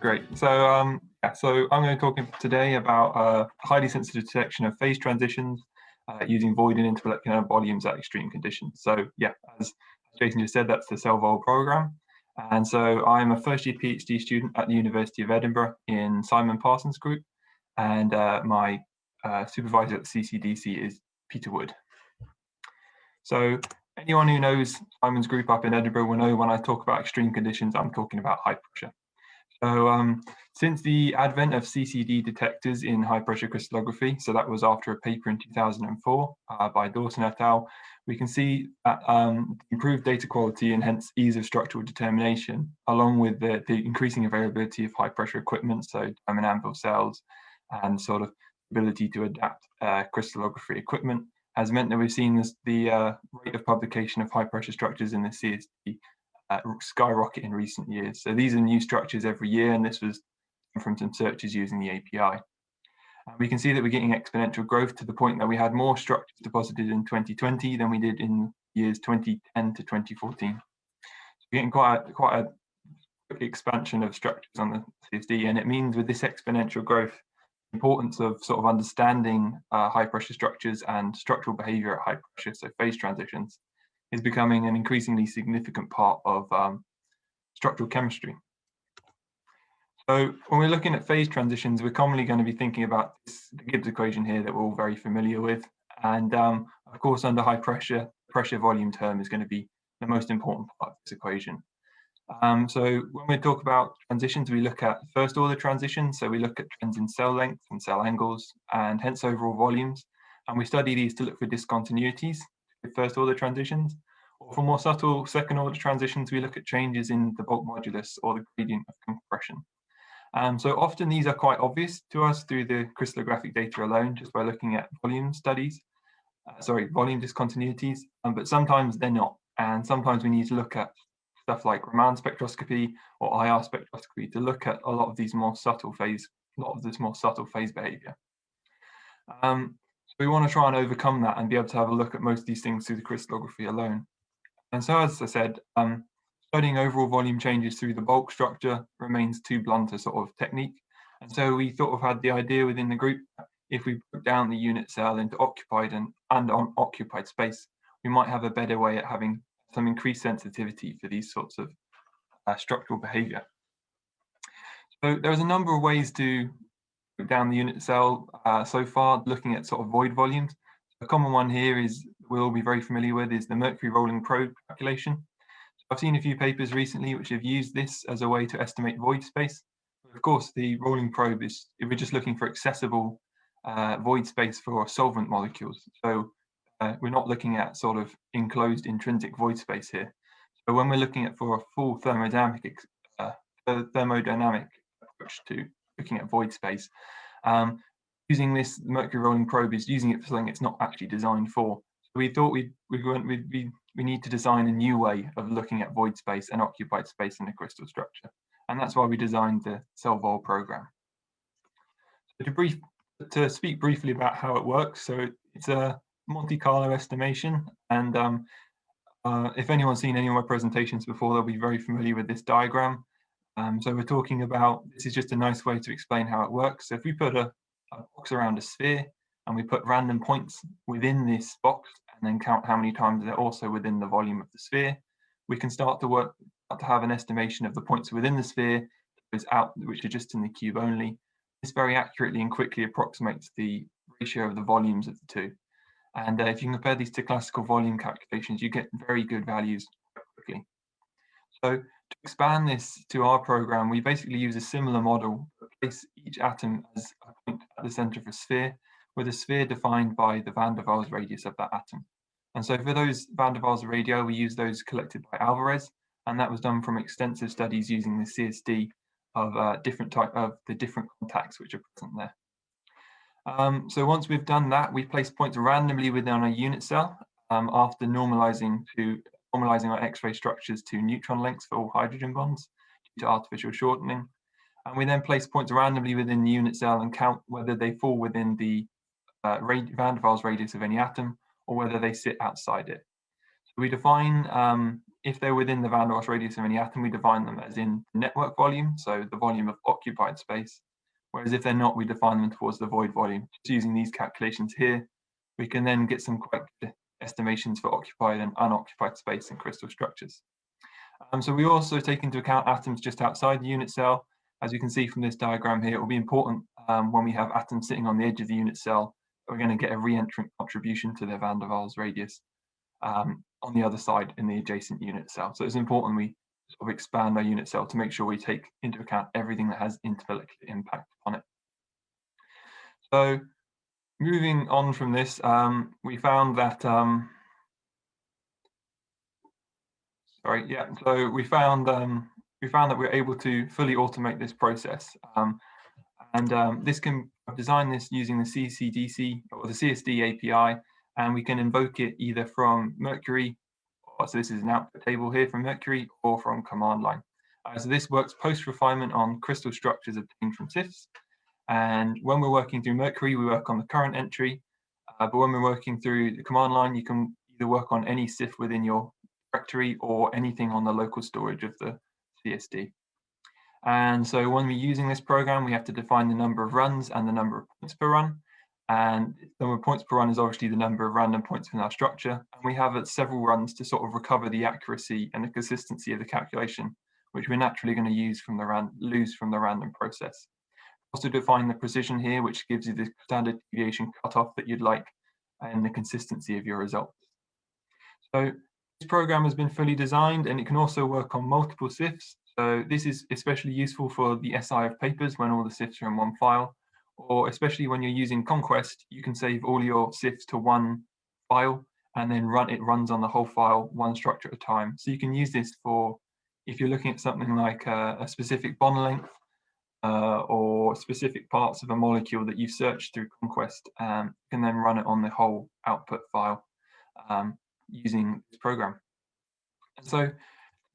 Great. So I'm going to talk today about highly sensitive detection of phase transitions using void and intermolecular volumes at extreme conditions. So yeah, as Jason just said, that's the CellVol program. And so I'm a first year PhD student at the University of Edinburgh in Simon Parsons' group. And my supervisor at CCDC is Peter Wood. So anyone who knows Simon's group up in Edinburgh will know when I talk about extreme conditions, I'm talking about high pressure. So since the advent of CCD detectors in high pressure crystallography, so that was after a paper in 2004 by Dawson et al., we can see that improved data quality and hence ease of structural determination, along with the increasing availability of high pressure equipment, so diamond anvil cells and sort of ability to adapt crystallography equipment, has meant that we've seen the rate of publication of high pressure structures in the CSD skyrocket in recent years. So these are new structures every year, and this was from some searches using the API. We can see that we're getting exponential growth to the point that we had more structures deposited in 2020 than we did in years 2010 to 2014. So we're getting quite a quick expansion of structures on the CSD, and it means with this exponential growth, the importance of sort of understanding high pressure structures and structural behavior at high pressure, so phase transitions, is becoming an increasingly significant part of structural chemistry. So when we're looking at phase transitions, we're commonly going to be thinking about the Gibbs equation here that we're all very familiar with. And of course, under high pressure, pressure volume term is going to be the most important part of this equation. So when we talk about transitions, we look at first order transitions. So we look at trends in cell length and cell angles and hence overall volumes. And we study these to look for discontinuities with first order transitions. Or for more subtle second order transitions, we look at changes in the bulk modulus or the gradient of compression. So often these are quite obvious to us through the crystallographic data alone, just by looking at volume studies, volume discontinuities, but sometimes they're not. And sometimes we need to look at stuff like Raman spectroscopy or IR spectroscopy to look at a lot of these more subtle phase, behavior. So we want to try and overcome that and be able to have a look at most of these things through the crystallography alone. And so, as I said, studying overall volume changes through the bulk structure remains too blunt a sort of technique. And so we sort of had the idea within the group, if we broke down the unit cell into occupied and unoccupied space, we might have a better way at having some increased sensitivity for these sorts of structural behavior. So there's a number of ways to break down the unit cell so far, looking at sort of void volumes. A common one here is we'll be very familiar with is the mercury rolling probe calculation. So I've seen a few papers recently which have used this as a way to estimate void space. Of course, the rolling probe is, if we're just looking for accessible void space for solvent molecules. So we're not looking at sort of enclosed intrinsic void space here. So when we're looking at for a full thermodynamic approach to looking at void space, using this mercury rolling probe is using it for something it's not actually designed for. So we thought we need to design a new way of looking at void space and occupied space in the crystal structure. And that's why we designed the CellVol program. So to speak briefly about how it works, so it's a Monte Carlo estimation. And if anyone's seen any of my presentations before, they'll be very familiar with this diagram. So we're talking about, this is just a nice way to explain how it works. So if we put a box around a sphere and we put random points within this box and then count how many times they're also within the volume of the sphere, we can start to have an estimation of the points within the sphere which are just in the cube only. This very accurately and quickly approximates the ratio of the volumes of the two. And if you can compare these to classical volume calculations, you get very good values quite quickly. So to expand this to our program, we basically use a similar model, but place each atom as a point at the center of a sphere, with a sphere defined by the van der Waals radius of that atom. And so for those van der Waals radii, we use those collected by Alvarez, and that was done from extensive studies using the CSD of the different contacts which are present there. So once we've done that, we place points randomly within a unit cell after normalizing our X-ray structures to neutron lengths for all hydrogen bonds due to artificial shortening. And we then place points randomly within the unit cell and count whether they fall within the van der Waals radius of any atom or whether they sit outside it. So we define if they're within the van der Waals radius of any atom, we define them as in network volume, so the volume of occupied space. Whereas if they're not, we define them towards the void volume. Just using these calculations here, we can then get some quite good estimations for occupied and unoccupied space in crystal structures. So we also take into account atoms just outside the unit cell. As you can see from this diagram here, it will be important when we have atoms sitting on the edge of the unit cell, we're going to get a re-entrant contribution to their van der Waals radius on the other side in the adjacent unit cell. So it's important we sort of expand our unit cell to make sure we take into account everything that has intermolecular impact on it. So moving on from this, we found that so we found that we're able to fully automate this process, this can design this using the CCDC or the CSD API, and we can invoke it either from Mercury, so this is an output table here from Mercury, or from command line. So this works post-refinement on crystal structures obtained from CIFS. And when we're working through Mercury, we work on the current entry. But when we're working through the command line, you can either work on any CIF within your directory or anything on the local storage of the CSD. And so when we're using this program, we have to define the number of runs and the number of points per run. And the number of points per run is obviously the number of random points in our structure. And we have several runs to sort of recover the accuracy and the consistency of the calculation, which we're naturally going to lose from the random process. Also define the precision here, which gives you the standard deviation cutoff that you'd like and the consistency of your results. So this program has been fully designed, and it can also work on multiple CIFs. So this is especially useful for the SI of papers when all the CIFs are in one file, or especially when you're using Conquest, you can save all your CIFs to one file and then it runs on the whole file, one structure at a time. So you can use this for, if you're looking at something like a specific bond length or specific parts of a molecule that you've searched through Conquest, you can then run it on the whole output file using this program. And so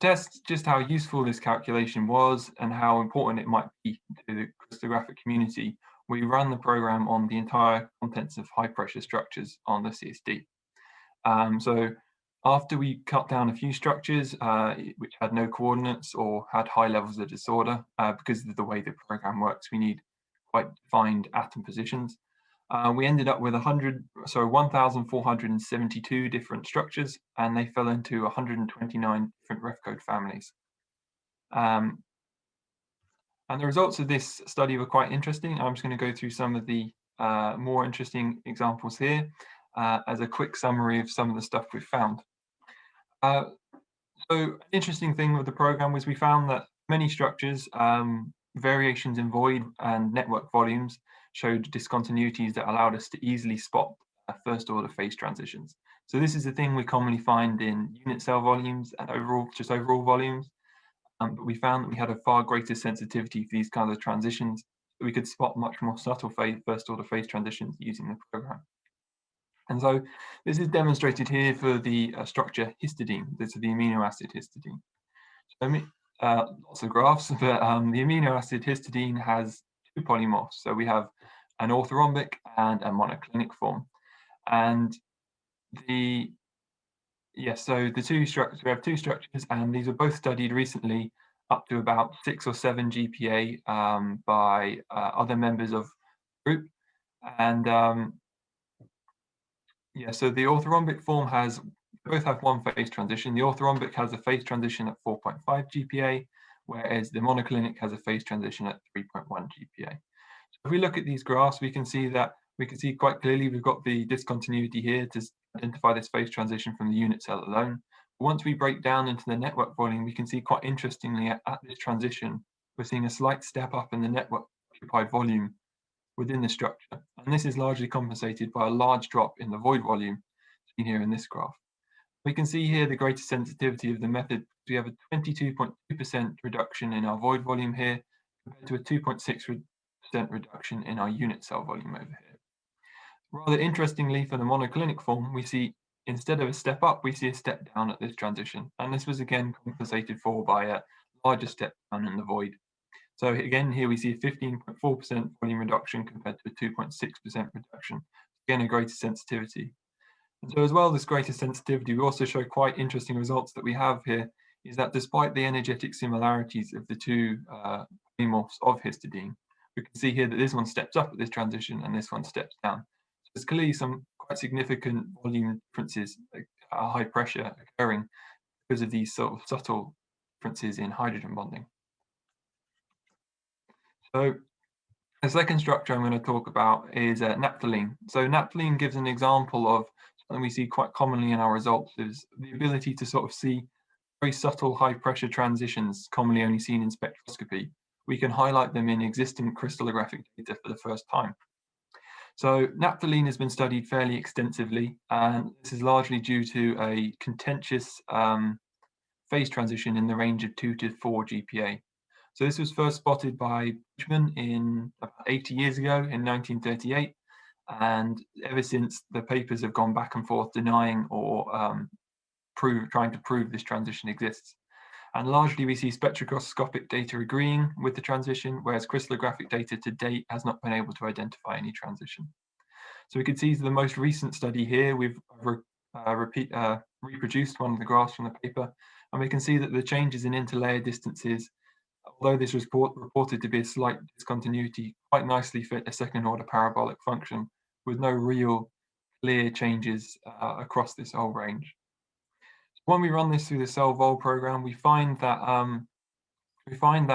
test just how useful this calculation was and how important it might be to the crystallographic community, we ran the program on the entire contents of high pressure structures on the CSD. So after we cut down a few structures which had no coordinates or had high levels of disorder, because of the way the program works, we need quite defined atom positions. We ended up with 1,472 different structures, and they fell into 129 different ref code families. And the results of this study were quite interesting. I'm just going to go through some of the more interesting examples here as a quick summary of some of the stuff we've found. So an interesting thing with the program was we found that many structures, variations in void and network volumes, showed discontinuities that allowed us to easily spot first order phase transitions. So this is a thing we commonly find in unit cell volumes and overall volumes. But we found that we had a far greater sensitivity for these kinds of transitions. So we could spot much more subtle first order phase transitions using the program. And so this is demonstrated here for the structure histidine. This is the amino acid histidine. So, lots of graphs, but the amino acid histidine has two polymorphs. So we have an orthorhombic and a monoclinic form. And so the two structures, we have two structures, and these were both studied recently up to about 6 or 7 GPa by other members of the group. And so the orthorhombic form both have one phase transition. The orthorhombic has a phase transition at 4.5 GPa, whereas the monoclinic has a phase transition at 3.1 GPa. So if we look at these graphs, we can see quite clearly we've got the discontinuity here to identify this phase transition from the unit cell alone. But once we break down into the network volume, we can see quite interestingly at this transition, we're seeing a slight step up in the network occupied volume within the structure. And this is largely compensated by a large drop in the void volume seen here in this graph. We can see here the greater sensitivity of the method. We have a 22.2% reduction in our void volume here compared to a 2.6% reduction in our unit cell volume over here. Rather interestingly, for the monoclinic form, we see instead of a step up, we see a step down at this transition. And this was again compensated for by a larger step down in the void. So again, here we see a 15.4% volume reduction compared to a 2.6% reduction. Again, a greater sensitivity. So as well as greater sensitivity, we also show quite interesting results that we have here, is that despite the energetic similarities of the two polymorphs of histidine, we can see here that this one steps up at this transition and this one steps down. So there's clearly some quite significant volume differences at a high pressure occurring because of these sort of subtle differences in hydrogen bonding. So the second structure I'm going to talk about is naphthalene. So naphthalene gives an example of something we see quite commonly in our results, is the ability to sort of see very subtle high pressure transitions commonly only seen in spectroscopy. We can highlight them in existing crystallographic data for the first time. So naphthalene has been studied fairly extensively, and this is largely due to a contentious phase transition in the range of 2 to 4 GPa. So this was first spotted by Bushman in about 80 years ago in 1938, and ever since the papers have gone back and forth denying or trying to prove this transition exists. And largely we see spectroscopic data agreeing with the transition, whereas crystallographic data to date has not been able to identify any transition. So we can see the most recent study here, we've reproduced one of the graphs from the paper, and we can see that the changes in interlayer distances, although this was reported to be a slight discontinuity, quite nicely fit a second order parabolic function with no real clear changes across this whole range. When we run this through the CellVol program, we find that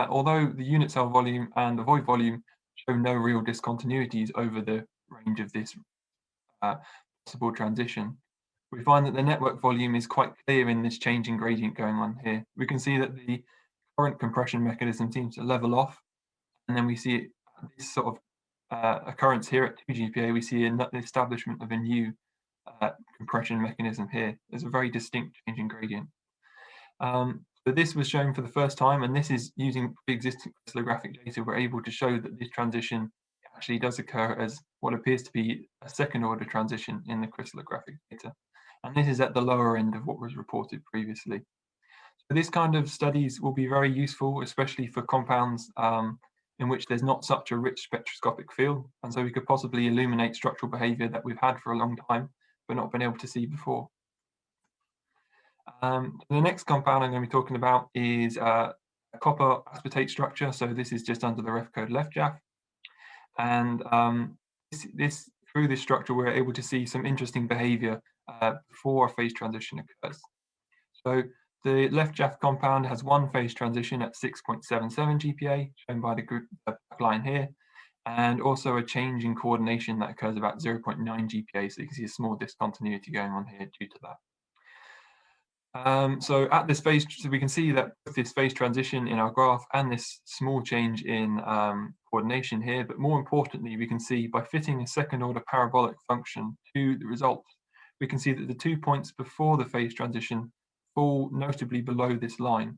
although the unit cell volume and the void volume show no real discontinuities over the range of this possible transition, we find that the network volume is quite clear in this changing gradient going on here. We can see that the current compression mechanism seems to level off, and then we see this sort of occurrence here at 2 GPa. We see the establishment of a new compression mechanism here. There's a very distinct change in gradient. But this was shown for the first time, and this is using pre-existing crystallographic data. We're able to show that this transition actually does occur as what appears to be a second order transition in the crystallographic data. And this is at the lower end of what was reported previously. So this kind of studies will be very useful, especially for compounds in which there's not such a rich spectroscopic field. And so we could possibly illuminate structural behavior that we've had for a long time, but not been able to see before. The next compound I'm going to be talking about is a copper aspartate structure. So this is just under the ref code LeftJaf. And through this structure, we're able to see some interesting behavior before a phase transition occurs. So the LeftJaf compound has one phase transition at 6.77 GPa, shown by the group line here, and also a change in coordination that occurs about 0.9 GPa. So you can see a small discontinuity going on here due to that. So at this phase, so we can see that with this phase transition in our graph and this small change in coordination here, but more importantly, we can see by fitting a second order parabolic function to the result, we can see that the 2 points before the phase transition fall notably below this line.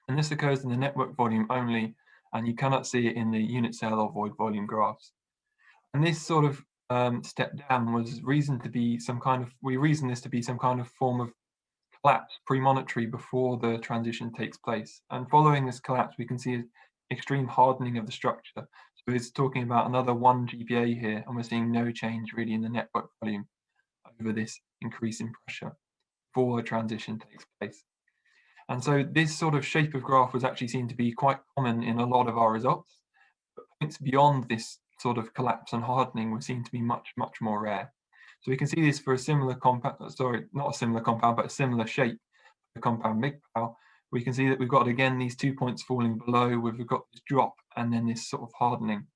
And this occurs in the network volume only, and you cannot see it in the unit cell or void volume graphs. And this sort of step down was reasoned to be some kind of, we reason this to be some kind of form of collapse premonitory before the transition takes place. And following this collapse, we can see extreme hardening of the structure. So it's talking about another 1 GPa here, and we're seeing no change really in the network volume over this increase in pressure before the transition takes place. And so this sort of shape of graph was actually seen to be quite common in a lot of our results, but points beyond this sort of collapse and hardening were seen to be much, much more rare. So we can see this for a similar compound, sorry, not a similar compound, but a similar shape, the compound MIGPAL. We can see that we've got, again, these 2 points falling below, we've got this drop and then this sort of hardening.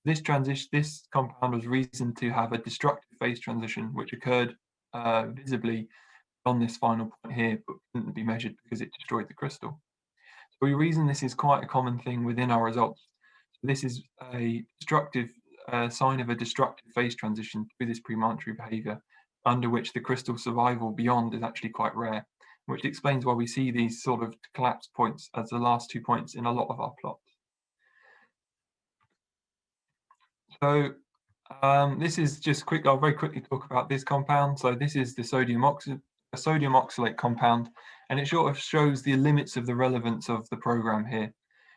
This compound was reasoned to have a destructive phase transition, which occurred visibly on this final point here, but couldn't be measured because it destroyed the crystal. So we reason this is quite a common thing within our results. So this is a destructive sign of a destructive phase transition through this premonitory behavior, under which the crystal survival beyond is actually quite rare, which explains why we see these sort of collapse points as the last 2 points in a lot of our plots. So this is just quick, I'll very quickly talk about this compound. So this is the sodium oxalate compound, and it sort of shows the limits of the relevance of the program here.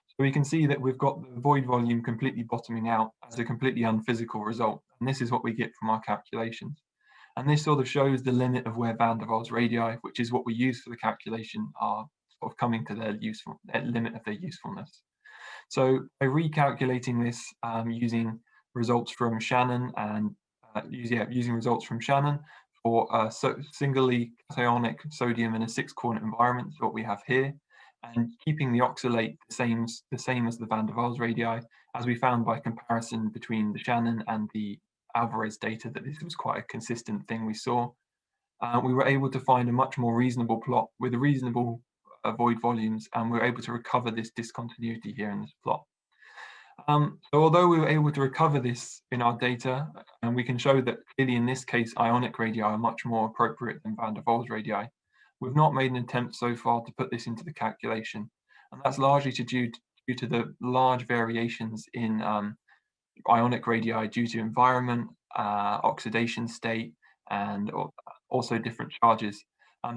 So we can see that we've got the void volume completely bottoming out as a completely unphysical result. And this is what we get from our calculations. And this sort of shows the limit of where van der Waals radii, which is what we use for the calculation, are sort of coming to their limit of their usefulness. So by recalculating this using results from Shannon and using results from Shannon for a singly cationic sodium in a 6-coordinate environment, what we have here, and keeping the oxalate the same as the van der Waals radii, as we found by comparison between the Shannon and the Alvarez data that this was quite a consistent thing we saw. We were able to find a much more reasonable plot with reasonable void volumes, and we were able to recover this discontinuity here in this plot. So although we were able to recover this in our data, and we can show that clearly in this case ionic radii are much more appropriate than van der Waals radii, we've not made an attempt so far to put this into the calculation. And that's largely due to the large variations in ionic radii due to environment, oxidation state, and also different charges.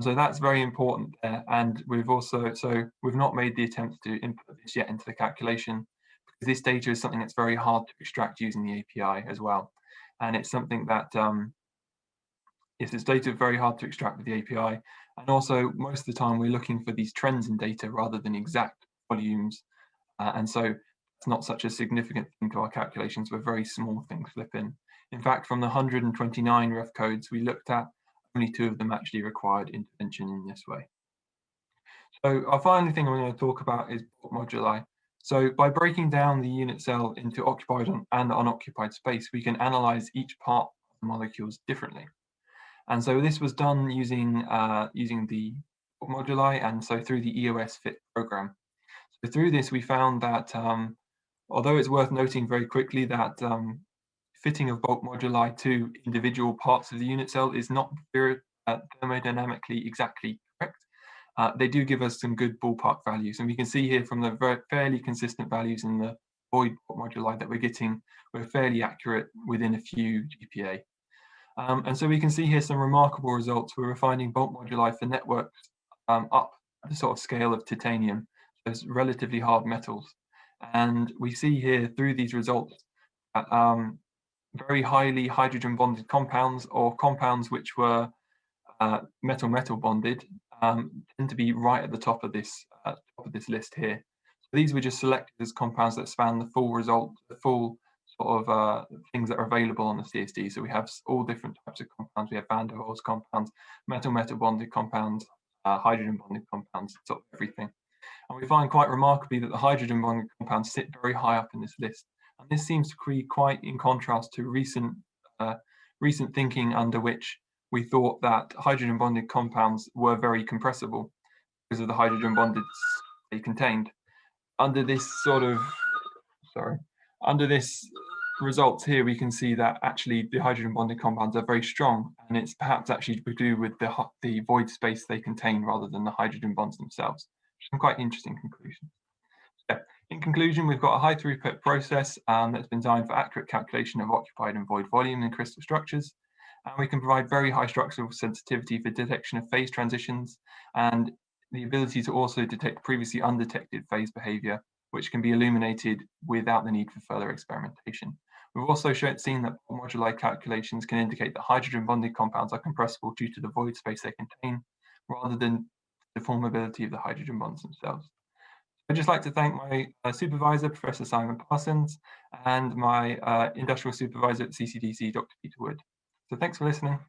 So that's very important there. And we've not made the attempt to input this yet into the calculation, because this data is something that's very hard to extract using the API as well. And it's something that, this data very hard to extract with the API. And also most of the time we're looking for these trends in data rather than exact volumes. And so it's not such a significant thing to our calculations, where very small things slip in. In fact, from the 129 ref codes we looked at, only 2 of them actually required intervention in this way. So our final thing I'm going to talk about is bulk moduli. So by breaking down the unit cell into occupied and unoccupied space, we can analyze each part of the molecules differently. And so this was done using the bulk moduli, and so through the EOS FIT program. So through this, we found that although it's worth noting very quickly that fitting of bulk moduli to individual parts of the unit cell is not thermodynamically exactly correct, they do give us some good ballpark values. And we can see here from the fairly consistent values in the void bulk moduli that we're getting, we're fairly accurate within a few GPa. And so we can see here some remarkable results where we're finding bulk moduli for networks up the sort of scale of titanium, those relatively hard metals. And we see here through these results that very highly hydrogen bonded compounds, or compounds which were metal-metal bonded, tend to be right at the top of this list here. So these were just selected as compounds that span the full sort of things that are available on the CSD. So we have all different types of compounds. We have van der Waals compounds, metal-metal bonded compounds, hydrogen bonded compounds, sort of everything. And we find quite remarkably that the hydrogen bonded compounds sit very high up in this list. And this seems to be quite in contrast to recent thinking under which we thought that hydrogen bonded compounds were very compressible because of the hydrogen bonds they contained. Under this results here, we can see that actually the hydrogen bonded compounds are very strong, and it's perhaps actually to do with the void space they contain rather than the hydrogen bonds themselves. Some quite interesting conclusions. So, in conclusion, we've got a high throughput process that's been designed for accurate calculation of occupied and void volume in crystal structures. And we can provide very high structural sensitivity for detection of phase transitions, and the ability to also detect previously undetected phase behavior, which can be illuminated without the need for further experimentation. We've also seen that moduli calculations can indicate that hydrogen bonded compounds are compressible due to the void space they contain, rather than the deformability of the hydrogen bonds themselves. I'd just like to thank my supervisor, Professor Simon Parsons, and my industrial supervisor at CCDC, Dr. Peter Wood. So thanks for listening.